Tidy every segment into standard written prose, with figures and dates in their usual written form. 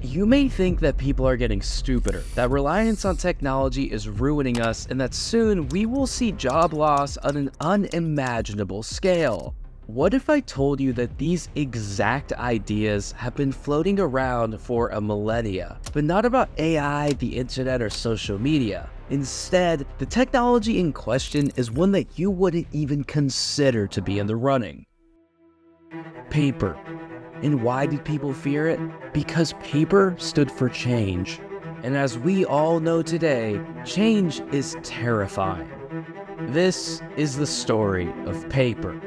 You may think that people are getting stupider, that reliance on technology is ruining us, and that soon we will see job loss on an unimaginable scale. What if I told you that these exact ideas have been floating around for a millennia, but not about AI, the internet, or social media? Instead, the technology in question is one that you wouldn't even consider to be in the running. Paper. And why did people fear it? Because paper stood for change. And as we all know today, change is terrifying. This is the story of paper.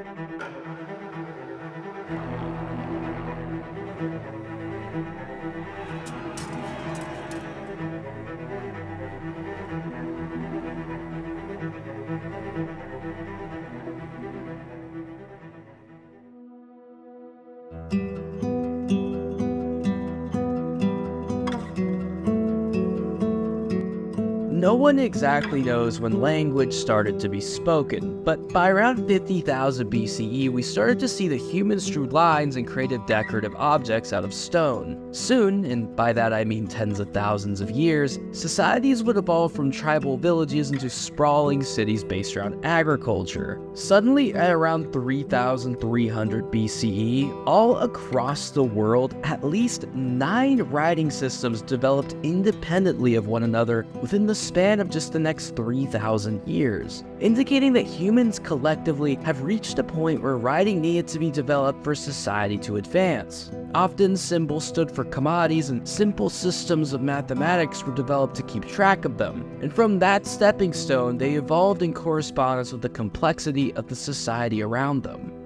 No one exactly knows when language started to be spoken, but by around 50,000 BCE, we started to see that humans drew lines and created decorative objects out of stone. Soon, and by that I mean tens of thousands of years, societies would evolve from tribal villages into sprawling cities based around agriculture. Suddenly, at around 3,300 BCE, all across the world, at least 9 writing systems developed independently of one another within the span of just the next 3,000 years, indicating that humans collectively have reached a point where writing needed to be developed for society to advance. Often, symbols stood for commodities, and simple systems of mathematics were developed to keep track of them. And from that stepping stone, they evolved in correspondence with the complexity of the society around them.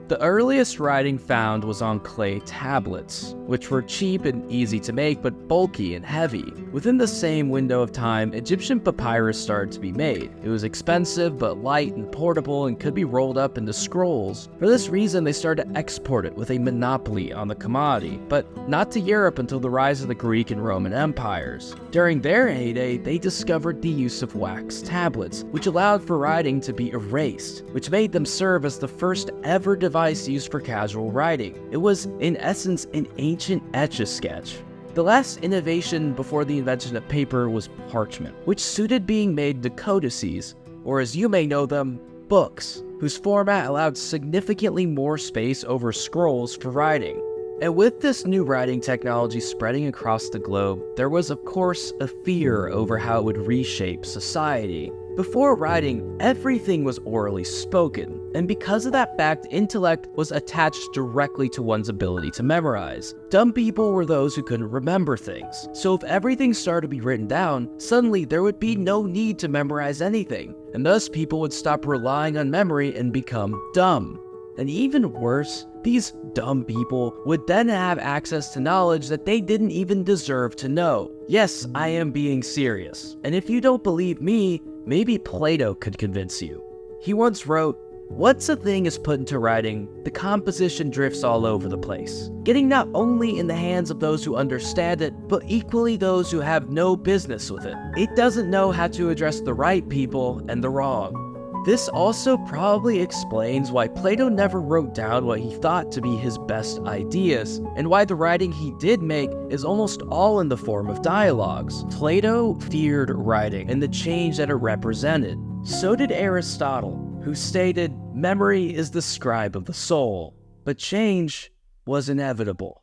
The earliest writing found was on clay tablets, which were cheap and easy to make, but bulky and heavy. Within the same window of time, Egyptian papyrus started to be made. It was expensive, but light and portable, and could be rolled up into scrolls. For this reason, they started to export it with a monopoly on the commodity, but not to Europe until the rise of the Greek and Roman empires. During their heyday, they discovered the use of wax tablets, which allowed for writing to be erased, which made them serve as the first ever device used for casual writing. It was, in essence, an ancient Etch-a-Sketch. The last innovation before the invention of paper was parchment, which suited being made into codices, or as you may know them, books, whose format allowed significantly more space over scrolls for writing. And with this new writing technology spreading across the globe, there was of course a fear over how it would reshape society. Before writing, everything was orally spoken, and because of that fact, intellect was attached directly to one's ability to memorize. Dumb people were those who couldn't remember things, so if everything started to be written down, suddenly there would be no need to memorize anything, and thus people would stop relying on memory and become dumb. And even worse, these dumb people would then have access to knowledge that they didn't even deserve to know. Yes, I am being serious. And if you don't believe me, maybe Plato could convince you. He once wrote, "Once a thing is put into writing, the composition drifts all over the place, getting not only in the hands of those who understand it, but equally those who have no business with it. It doesn't know how to address the right people and the wrong." This also probably explains why Plato never wrote down what he thought to be his best ideas, and why the writing he did make is almost all in the form of dialogues. Plato feared writing and the change that it represented. So did Aristotle, who stated, "Memory is the scribe of the soul," but change was inevitable.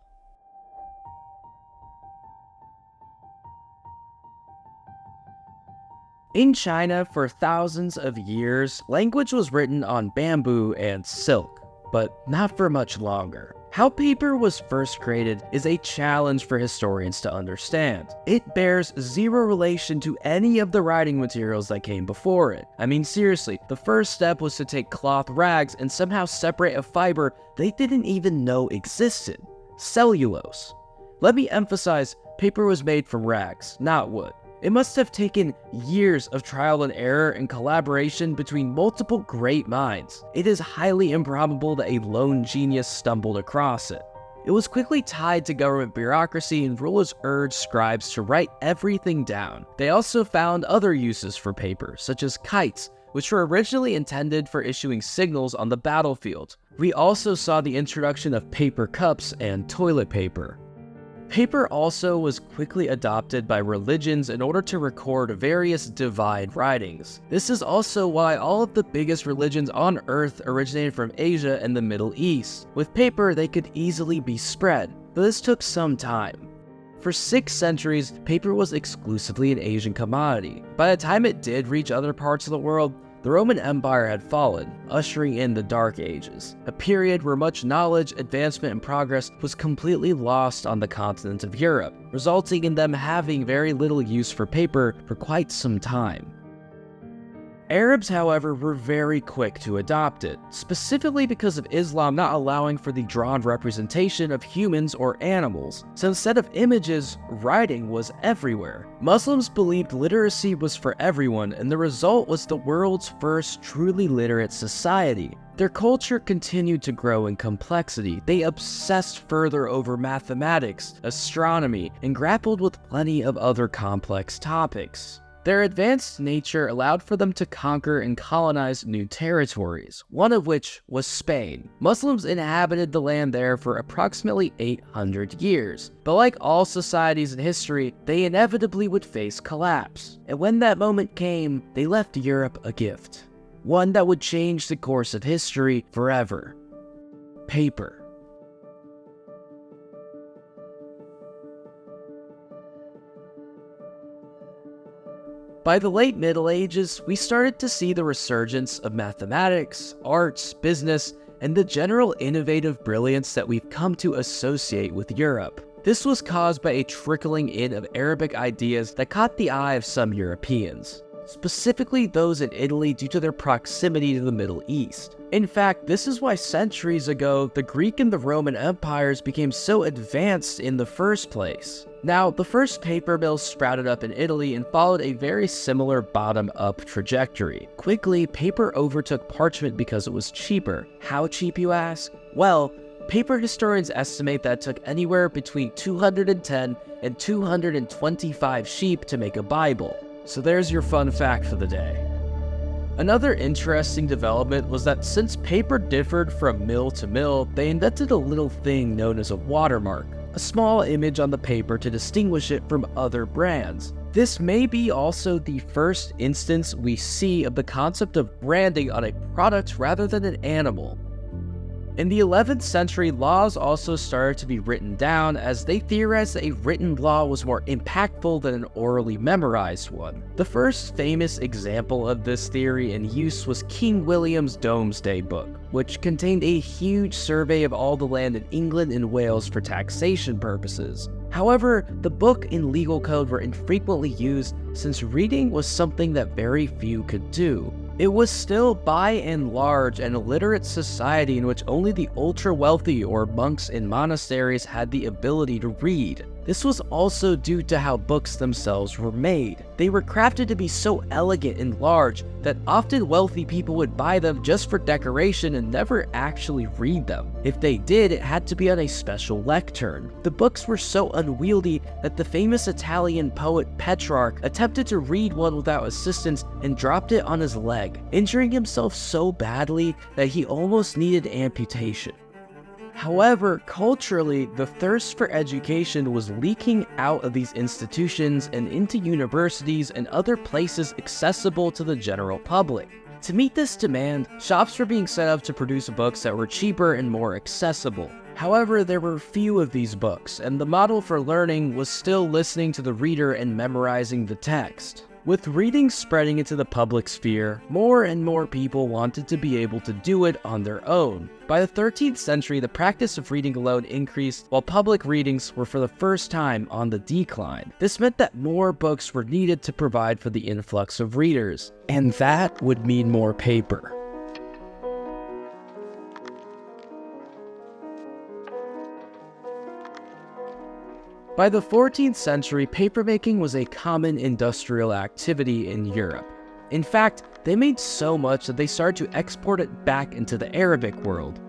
In China, for thousands of years, language was written on bamboo and silk, but not for much longer. How paper was first created is a challenge for historians to understand. It bears zero relation to any of the writing materials that came before it. I mean, seriously, the first step was to take cloth rags and somehow separate a fiber they didn't even know existed: cellulose. Let me emphasize, paper was made from rags, not wood. It must have taken years of trial and error and collaboration between multiple great minds. It is highly improbable that a lone genius stumbled across it. It was quickly tied to government bureaucracy, and rulers urged scribes to write everything down. They also found other uses for paper, such as kites, which were originally intended for issuing signals on the battlefield. We also saw the introduction of paper cups and toilet paper. Paper also was quickly adopted by religions in order to record various divine writings. This is also why all of the biggest religions on Earth originated from Asia and the Middle East. With paper, they could easily be spread, but this took some time. For 6 centuries, paper was exclusively an Asian commodity. By the time it did reach other parts of the world, the Roman Empire had fallen, ushering in the Dark Ages, a period where much knowledge, advancement, and progress was completely lost on the continent of Europe, resulting in them having very little use for paper for quite some time. Arabs, however, were very quick to adopt it, specifically because of Islam not allowing for the drawn representation of humans or animals, so instead of images, writing was everywhere. Muslims believed literacy was for everyone, and the result was the world's first truly literate society. Their culture continued to grow in complexity. They obsessed further over mathematics, astronomy, and grappled with plenty of other complex topics. Their advanced nature allowed for them to conquer and colonize new territories, one of which was Spain. Muslims inhabited the land there for approximately 800 years, but like all societies in history, they inevitably would face collapse. And when that moment came, they left Europe a gift, one that would change the course of history forever: paper. By the late Middle Ages, we started to see the resurgence of mathematics, arts, business, and the general innovative brilliance that we've come to associate with Europe. This was caused by a trickling in of Arabic ideas that caught the eye of some Europeans, specifically those in Italy due to their proximity to the Middle East. In fact, this is why centuries ago, the Greek and the Roman empires became so advanced in the first place. Now, the first paper mills sprouted up in Italy and followed a very similar bottom-up trajectory. Quickly, paper overtook parchment because it was cheaper. How cheap, you ask? Well, paper historians estimate that it took anywhere between 210 and 225 sheep to make a Bible. So there's your fun fact for the day. Another interesting development was that since paper differed from mill to mill, they invented a little thing known as a watermark, a small image on the paper to distinguish it from other brands. This may be also the first instance we see of the concept of branding on a product rather than an animal. In the 11th century, laws also started to be written down, as they theorized that a written law was more impactful than an orally memorized one. The first famous example of this theory in use was King William's Domesday Book, which contained a huge survey of all the land in England and Wales for taxation purposes. However, the book and legal code were infrequently used since reading was something that very few could do. It was still by and large an illiterate society in which only the ultra-wealthy or monks in monasteries had the ability to read. This was also due to how books themselves were made. They were crafted to be so elegant and large that often wealthy people would buy them just for decoration and never actually read them. If they did, it had to be on a special lectern. The books were so unwieldy that the famous Italian poet Petrarch attempted to read one without assistance and dropped it on his leg, injuring himself so badly that he almost needed amputation. However, culturally, the thirst for education was leaking out of these institutions and into universities and other places accessible to the general public. To meet this demand, shops were being set up to produce books that were cheaper and more accessible. However, there were few of these books, and the model for learning was still listening to the reader and memorizing the text. With reading spreading into the public sphere, more and more people wanted to be able to do it on their own. By the 13th century, the practice of reading alone increased, while public readings were for the first time on the decline. This meant that more books were needed to provide for the influx of readers, and that would mean more paper. By the 14th century, papermaking was a common industrial activity in Europe. In fact, they made so much that they started to export it back into the Arabic world.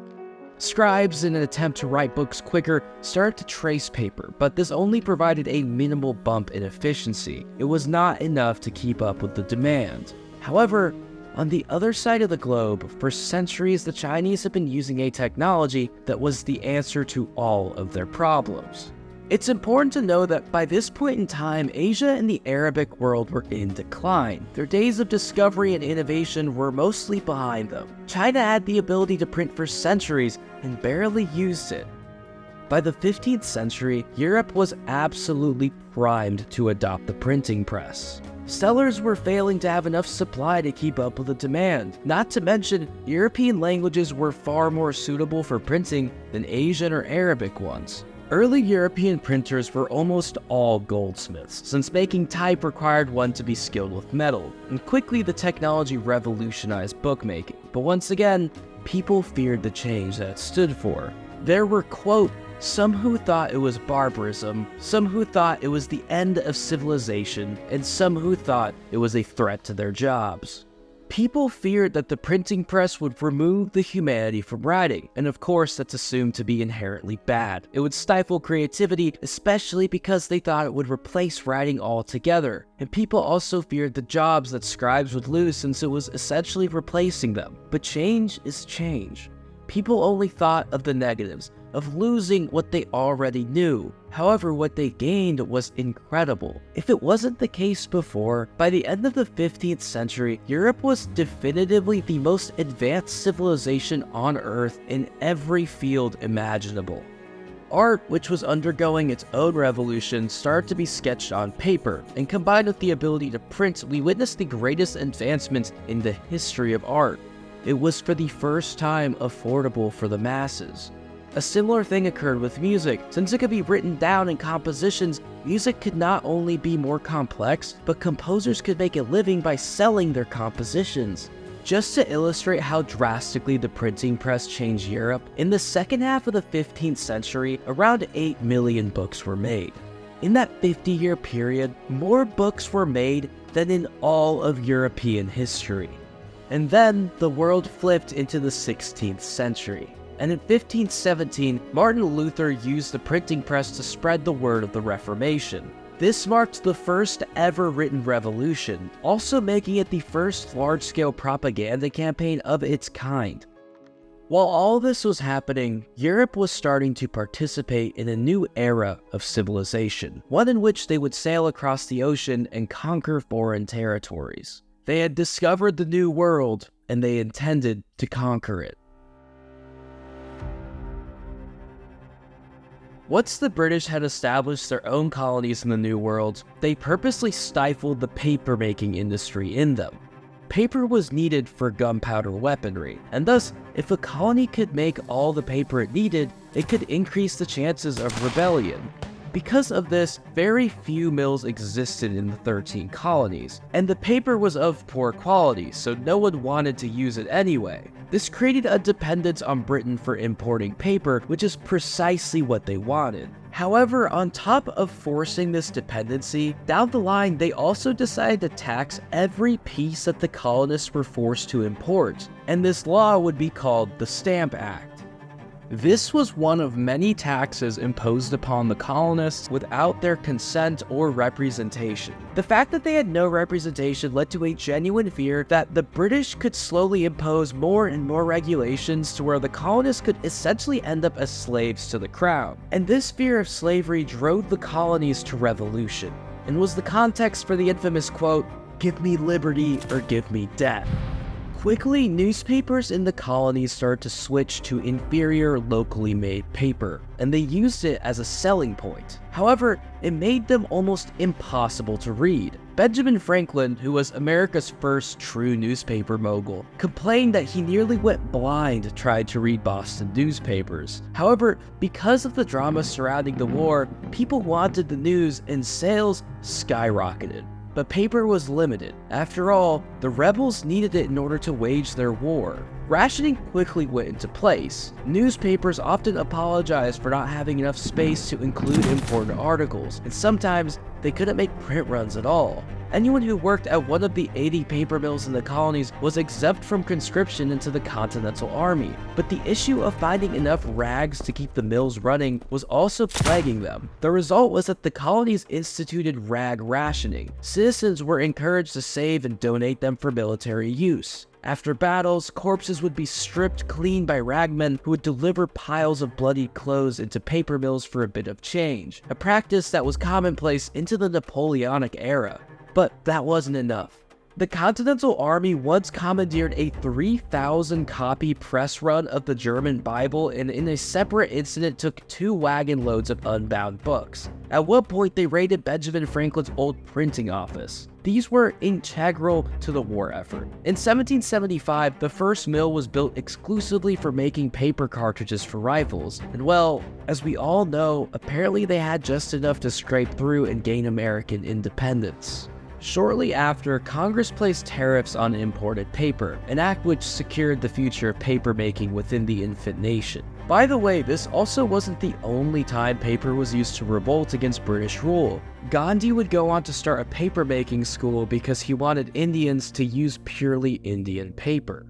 Scribes, in an attempt to write books quicker, started to trace paper, but this only provided a minimal bump in efficiency. It was not enough to keep up with the demand. However, on the other side of the globe, for centuries the Chinese have been using a technology that was the answer to all of their problems. It's important to know that by this point in time, Asia and the Arabic world were in decline. Their days of discovery and innovation were mostly behind them. China had the ability to print for centuries and barely used it. By the 15th century, Europe was absolutely primed to adopt the printing press. Sellers were failing to have enough supply to keep up with the demand. Not to mention, European languages were far more suitable for printing than Asian or Arabic ones. Early European printers were almost all goldsmiths, since making type required one to be skilled with metal, and quickly the technology revolutionized bookmaking. But once again, people feared the change that it stood for. There were, quote, some who thought it was barbarism, some who thought it was the end of civilization, and some who thought it was a threat to their jobs. People feared that the printing press would remove the humanity from writing, and of course that's assumed to be inherently bad. It would stifle creativity, especially because they thought it would replace writing altogether. And people also feared the jobs that scribes would lose since it was essentially replacing them. But change is change. People only thought of the negatives, of losing what they already knew. However, what they gained was incredible. If it wasn't the case before, by the end of the 15th century, Europe was definitively the most advanced civilization on Earth in every field imaginable. Art, which was undergoing its own revolution, started to be sketched on paper, and combined with the ability to print, we witnessed the greatest advancements in the history of art. It was for the first time affordable for the masses. A similar thing occurred with music. Since it could be written down in compositions, music could not only be more complex, but composers could make a living by selling their compositions. Just to illustrate how drastically the printing press changed Europe, in the second half of the 15th century, around 8 million books were made. In that 50-year period, more books were made than in all of European history. And then the world flipped into the 16th century. And in 1517, Martin Luther used the printing press to spread the word of the Reformation. This marked the first ever written revolution, also making it the first large-scale propaganda campaign of its kind. While all this was happening, Europe was starting to participate in a new era of civilization, one in which they would sail across the ocean and conquer foreign territories. They had discovered the new world, and they intended to conquer it. Once the British had established their own colonies in the New World, they purposely stifled the paper-making industry in them. Paper was needed for gunpowder weaponry, and thus, if a colony could make all the paper it needed, it could increase the chances of rebellion. Because of this, very few mills existed in the 13 colonies, and the paper was of poor quality, so no one wanted to use it anyway. This created a dependence on Britain for importing paper, which is precisely what they wanted. However, on top of forcing this dependency, down the line they also decided to tax every piece that the colonists were forced to import, and this law would be called the Stamp Act. This was one of many taxes imposed upon the colonists without their consent or representation. The fact that they had no representation led to a genuine fear that the British could slowly impose more and more regulations to where the colonists could essentially end up as slaves to the crown. And this fear of slavery drove the colonies to revolution, and was the context for the infamous quote, "Give me liberty or give me death." Quickly, newspapers in the colonies started to switch to inferior locally made paper, and they used it as a selling point. However, it made them almost impossible to read. Benjamin Franklin, who was America's first true newspaper mogul, complained that he nearly went blind trying to read Boston newspapers. However, because of the drama surrounding the war, people wanted the news and sales skyrocketed. But paper was limited. After all, the rebels needed it in order to wage their war. Rationing quickly went into place. Newspapers often apologized for not having enough space to include important articles, and sometimes they couldn't make print runs at all. Anyone who worked at one of the 80 paper mills in the colonies was exempt from conscription into the Continental Army, but the issue of finding enough rags to keep the mills running was also plaguing them. The result was that the colonies instituted rag rationing. Citizens were encouraged to save and donate them for military use. After battles, corpses would be stripped clean by ragmen who would deliver piles of bloodied clothes into paper mills for a bit of change, a practice that was commonplace into the Napoleonic era. But that wasn't enough. The Continental Army once commandeered a 3,000-copy press run of the German Bible and in a separate incident took 2 wagon loads of unbound books. At one point, they raided Benjamin Franklin's old printing office. These were integral to the war effort. In 1775, the first mill was built exclusively for making paper cartridges for rifles. And well, as we all know, apparently they had just enough to scrape through and gain American independence. Shortly after, Congress placed tariffs on imported paper, an act which secured the future of papermaking within the infant nation. By the way, this also wasn't the only time paper was used to revolt against British rule. Gandhi would go on to start a papermaking school because he wanted Indians to use purely Indian paper.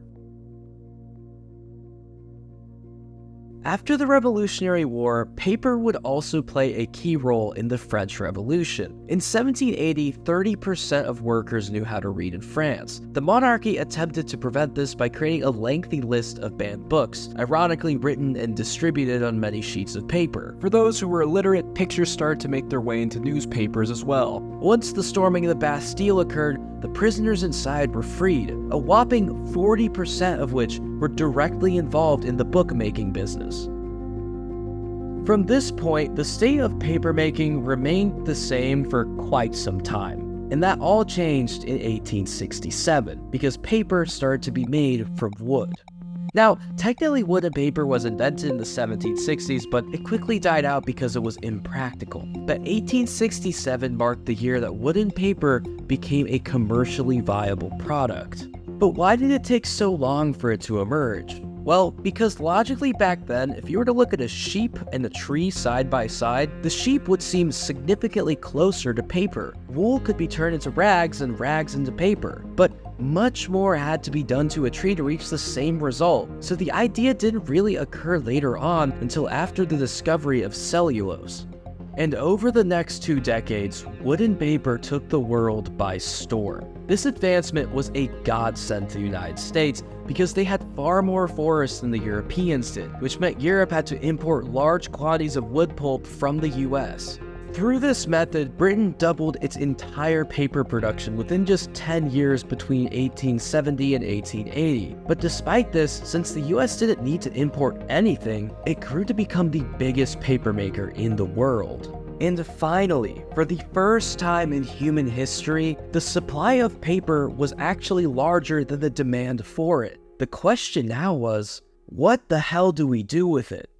After the Revolutionary War, paper would also play a key role in the French Revolution. In 1780, 30% of workers knew how to read in France. The monarchy attempted to prevent this by creating a lengthy list of banned books, ironically written and distributed on many sheets of paper. For those who were illiterate, pictures started to make their way into newspapers as well. Once the storming of the Bastille occurred, the prisoners inside were freed, a whopping 40% of which were directly involved in the bookmaking business. From this point, the state of papermaking remained the same for quite some time, and that all changed in 1867 because paper started to be made from wood. Now, technically wood and paper was invented in the 1760s, but it quickly died out because it was impractical. But 1867 marked the year that wood and paper became a commercially viable product. But why did it take so long for it to emerge? Well, because logically back then, if you were to look at a sheep and a tree side by side, the sheep would seem significantly closer to paper. Wool could be turned into rags and rags into paper. But much more had to be done to a tree to reach the same result, so the idea didn't really occur later on until after the discovery of cellulose. And over the next 2 decades, wood and paper took the world by storm. This advancement was a godsend to the United States because they had far more forests than the Europeans did, which meant Europe had to import large quantities of wood pulp from the US. Through this method, Britain doubled its entire paper production within just 10 years between 1870 and 1880. But despite this, since the US didn't need to import anything, it grew to become the biggest paper maker in the world. And finally, for the first time in human history, the supply of paper was actually larger than the demand for it. The question now was, what the hell do we do with it?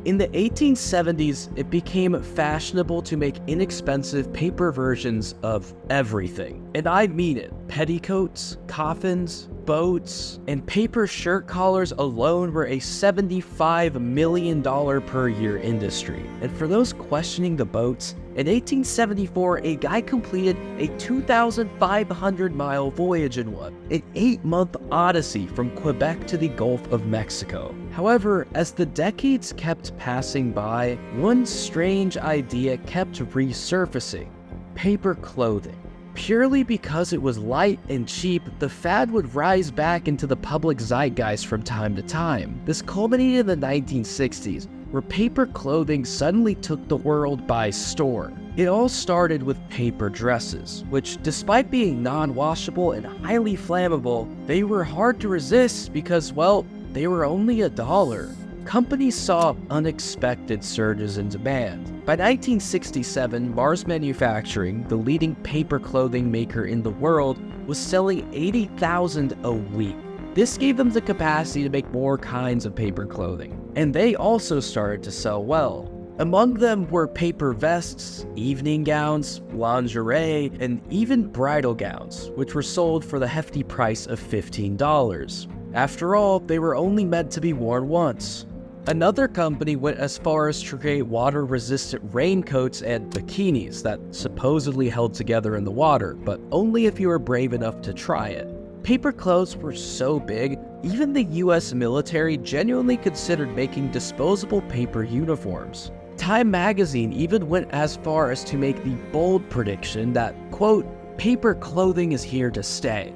In the 1870s, it became fashionable to make inexpensive paper versions of everything. And I mean it. Petticoats, coffins, boats, and paper shirt collars alone were a $75 million per year industry. And for those questioning the boats, in 1874, a guy completed a 2,500-mile voyage in one, an 8-month odyssey from Quebec to the Gulf of Mexico. However, as the decades kept passing by, one strange idea kept resurfacing: paper clothing. Purely because it was light and cheap, the fad would rise back into the public zeitgeist from time to time. This culminated in the 1960s, where paper clothing suddenly took the world by storm. It all started with paper dresses, which, despite being non-washable and highly flammable, they were hard to resist because, well, they were only $1. Companies saw unexpected surges in demand. By 1967, Mars Manufacturing, the leading paper clothing maker in the world, was selling 80,000 a week. This gave them the capacity to make more kinds of paper clothing, and they also started to sell well. Among them were paper vests, evening gowns, lingerie, and even bridal gowns, which were sold for the hefty price of $15. After all, they were only meant to be worn once. Another company went as far as to create water-resistant raincoats and bikinis that supposedly held together in the water, but only if you were brave enough to try it. Paper clothes were so big, even the US military genuinely considered making disposable paper uniforms. Time magazine even went as far as to make the bold prediction that, quote, paper clothing is here to stay.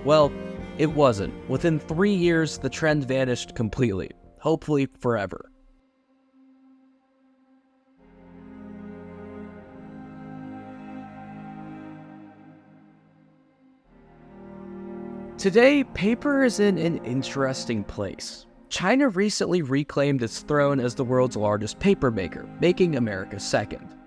Well, it wasn't. Within 3 years, the trend vanished completely, hopefully forever. Today, paper is in an interesting place. China recently reclaimed its throne as the world's largest paper maker, making America second.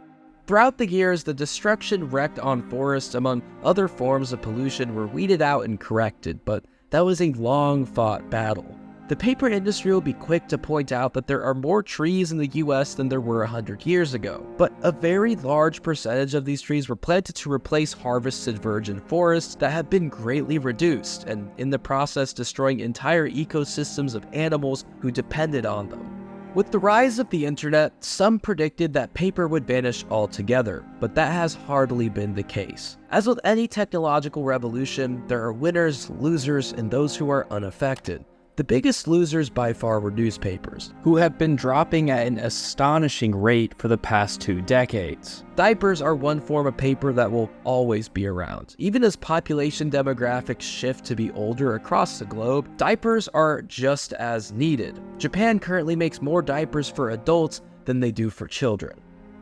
Throughout the years, the destruction wreaked on forests, among other forms of pollution, were weeded out and corrected, but that was a long-fought battle. The paper industry will be quick to point out that there are more trees in the US than there were 100 years ago, but a very large percentage of these trees were planted to replace harvested virgin forests that have been greatly reduced, and in the process destroying entire ecosystems of animals who depended on them. With the rise of the internet, some predicted that paper would vanish altogether, but that has hardly been the case. As with any technological revolution, there are winners, losers, and those who are unaffected. The biggest losers by far were newspapers, who have been dropping at an astonishing rate for the past 2 decades. Diapers are one form of paper that will always be around. Even as population demographics shift to be older across the globe, diapers are just as needed. Japan currently makes more diapers for adults than they do for children.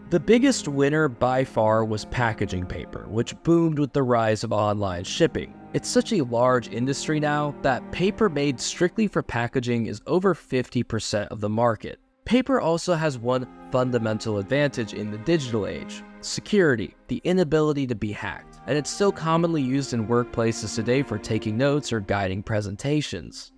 The biggest winner by far was packaging paper, which boomed with the rise of online shipping. It's such a large industry now that paper made strictly for packaging is over 50% of the market. Paper also has one fundamental advantage in the digital age: security, the inability to be hacked, and it's still commonly used in workplaces today for taking notes or guiding presentations.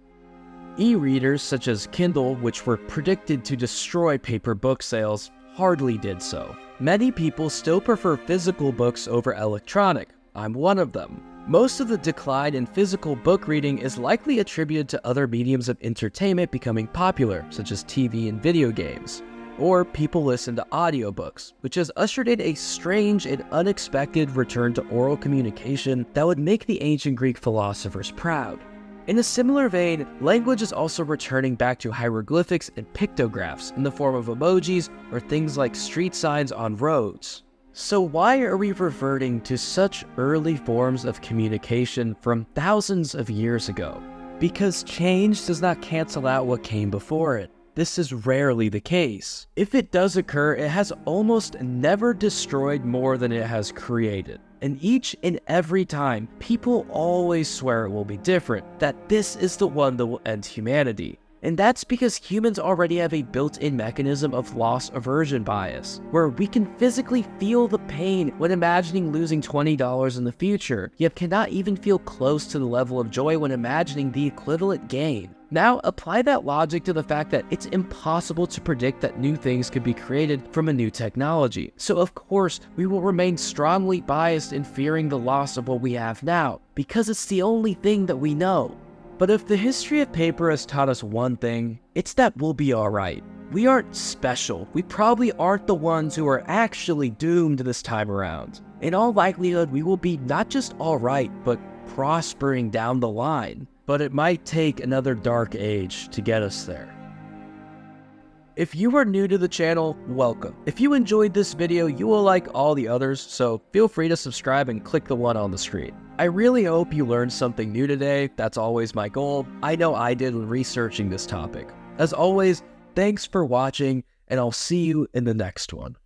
E-readers such as Kindle, which were predicted to destroy paper book sales, hardly did so. Many people still prefer physical books over electronic. I'm one of them. Most of the decline in physical book reading is likely attributed to other mediums of entertainment becoming popular, such as TV and video games. Or people listen to audiobooks, which has ushered in a strange and unexpected return to oral communication that would make the ancient Greek philosophers proud. In a similar vein, language is also returning back to hieroglyphics and pictographs in the form of emojis or things like street signs on roads. So why are we reverting to such early forms of communication from thousands of years ago? Because change does not cancel out what came before it. This is rarely the case. If it does occur, it has almost never destroyed more than it has created. And each and every time, people always swear it will be different, that this is the one that will end humanity. And that's because humans already have a built-in mechanism of loss aversion bias, where we can physically feel the pain when imagining losing $20 in the future, yet cannot even feel close to the level of joy when imagining the equivalent gain. Now, apply that logic to the fact that it's impossible to predict that new things could be created from a new technology. So of course, we will remain strongly biased in fearing the loss of what we have now, because it's the only thing that we know. But if the history of paper has taught us one thing, it's that we'll be alright. We aren't special. We probably aren't the ones who are actually doomed this time around. In all likelihood, we will be not just alright, but prospering down the line. But it might take another dark age to get us there. If you are new to the channel, welcome. If you enjoyed this video, you will like all the others, so feel free to subscribe and click the one on the screen. I really hope you learned something new today. That's always my goal. I know I did when researching this topic. As always, thanks for watching, and I'll see you in the next one.